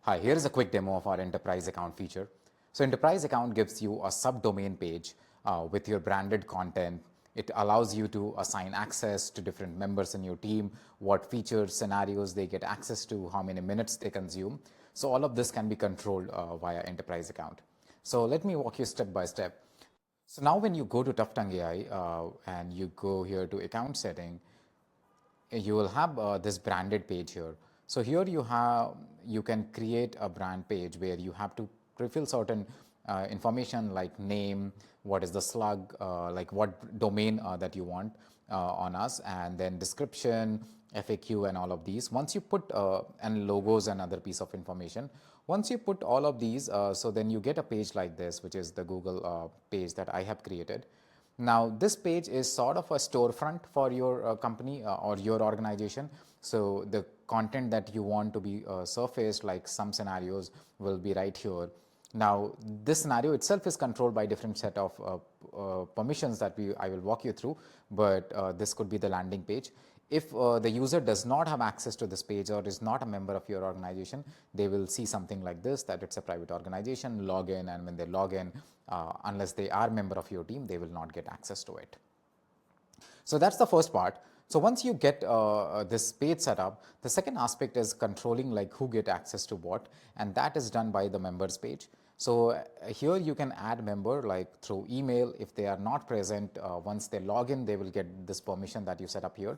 Hi, here is a quick demo of our enterprise account feature. So enterprise account gives you a subdomain page with your branded content. It allows you to assign access to different members in your team, what features, scenarios they get access to, how many minutes they consume. So all of this can be controlled via enterprise account. So let me walk you step by step. So now when you go to Tuftung AI and you go here to account setting, you will have this branded page here. So here you can create a brand page where you have to fill certain information like name, what is the slug, like what domain that you want on us, and then description, FAQ, and all of these. Once you put and logos and other piece of information, once you put all of these, so then you get a page like this, which is the Google page that I have created. Now, this page is sort of a storefront for your company or your organization. So the content that you want to be surfaced, like some scenarios, will be right here. Now, this scenario itself is controlled by different set of permissions that I will walk you through, but this could be the landing page. If the user does not have access to this page or is not a member of your organization, they will see something like this, that it's a private organization, log in, and when they log in, unless they are a member of your team, they will not get access to it. So that's the first part. So once you get this page set up, the second aspect is controlling like who get access to what, and that is done by the members page. So here you can add member like through email. If they are not present, once they log in, they will get this permission that you set up here.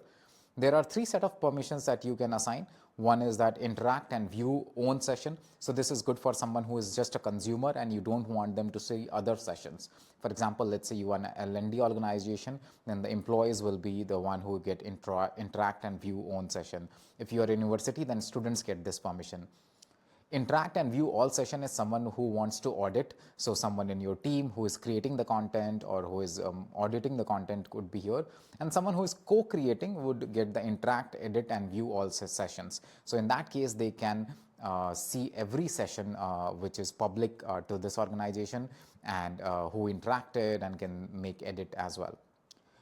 There are three set of permissions that you can assign. One is that interact and view own session. So this is good for someone who is just a consumer and you don't want them to see other sessions. For example, let's say you are an L&D organization, then the employees will be the one who get interact and view own session. If you are a university, then students get this permission. Interact and view all session is someone who wants to audit. So someone in your team who is creating the content or who is auditing the content could be here. And someone who is co-creating would get the interact, edit, and view all sessions. So in that case, they can see every session which is public to this organization and who interacted and can make edit as well.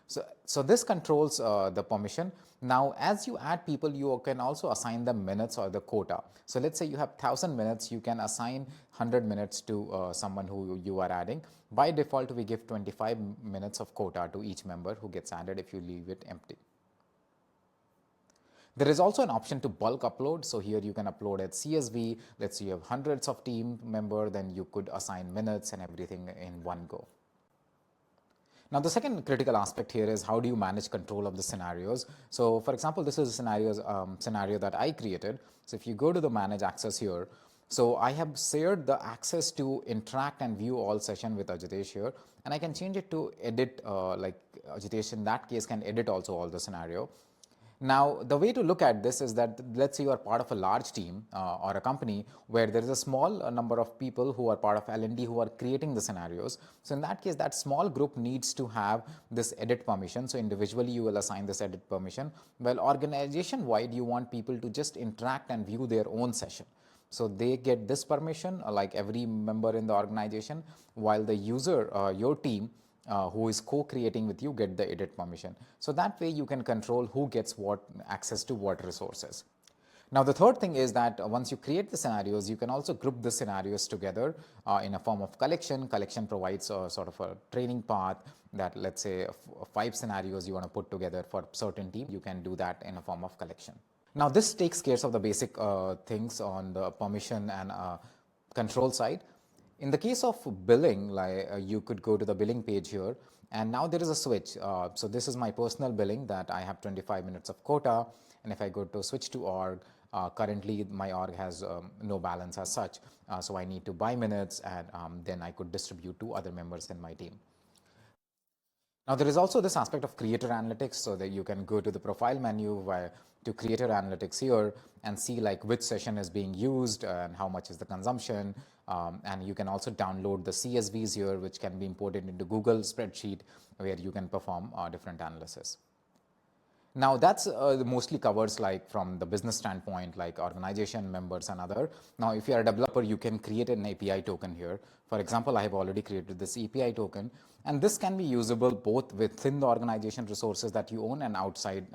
So this controls the permission. Now, as you add people, you can also assign them minutes or the quota. So let's say you have 1,000 minutes, you can assign 100 minutes to someone who you are adding. By default, we give 25 minutes of quota to each member who gets added if you leave it empty. There is also an option to bulk upload. So here you can upload at CSV. Let's say you have hundreds of team members, then you could assign minutes and everything in one go. Now, the second critical aspect here is how do you manage control of the scenarios. So for example, this is a scenario that I created. So if you go to the manage access here, so I have shared the access to interact and view all session with Ajitesh here, and I can change it to edit, like Ajitesh in that case can edit also all the scenario. Now, the way to look at this is that let's say you are part of a large team or a company where there is a small number of people who are part of L&D who are creating the scenarios. So in that case, that small group needs to have this edit permission. So individually, you will assign this edit permission. Well, organization-wide, you want people to just interact and view their own session. So they get this permission like every member in the organization, while the user, your team, who is co-creating with you get the edit permission. So that way you can control who gets what access to what resources. Now, the third thing is that once you create the scenarios, you can also group the scenarios together in a form of collection. Collection provides a sort of a training path that let's say 5 scenarios you want to put together for certain team. You can do that in a form of collection. Now, this takes care of the basic things on the permission and control side. In the case of billing, like you could go to the billing page here, and now there is a switch. So this is my personal billing that I have 25 minutes of quota, and if I go to switch to org, currently my org has no balance as such, so I need to buy minutes, and then I could distribute to other members in my team. Now, there is also this aspect of creator analytics, so that you can go to the profile menu to creator analytics here and see like which session is being used and how much is the consumption. And you can also download the CSVs here, which can be imported into Google spreadsheet where you can perform different analysis. Now, that's mostly covers like from the business standpoint, like organization, members, and other. Now, if you are a developer, you can create an API token here. For example, I have already created this API token, and this can be usable both within the organization resources that you own and outside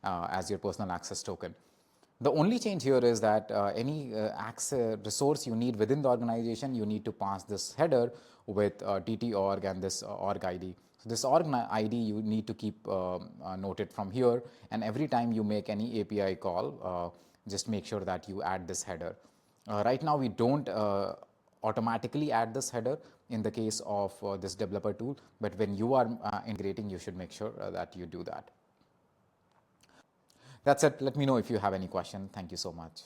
as your personal access token. The only change here is that any access resource you need within the organization, you need to pass this header with tt.org and this org ID. So this org ID you need to keep noted from here, and every time you make any API call, just make sure that you add this header. Right now we don't automatically add this header in the case of this developer tool, but when you are integrating, you should make sure that you do that. That's it. Let me know if you have any question. Thank you so much.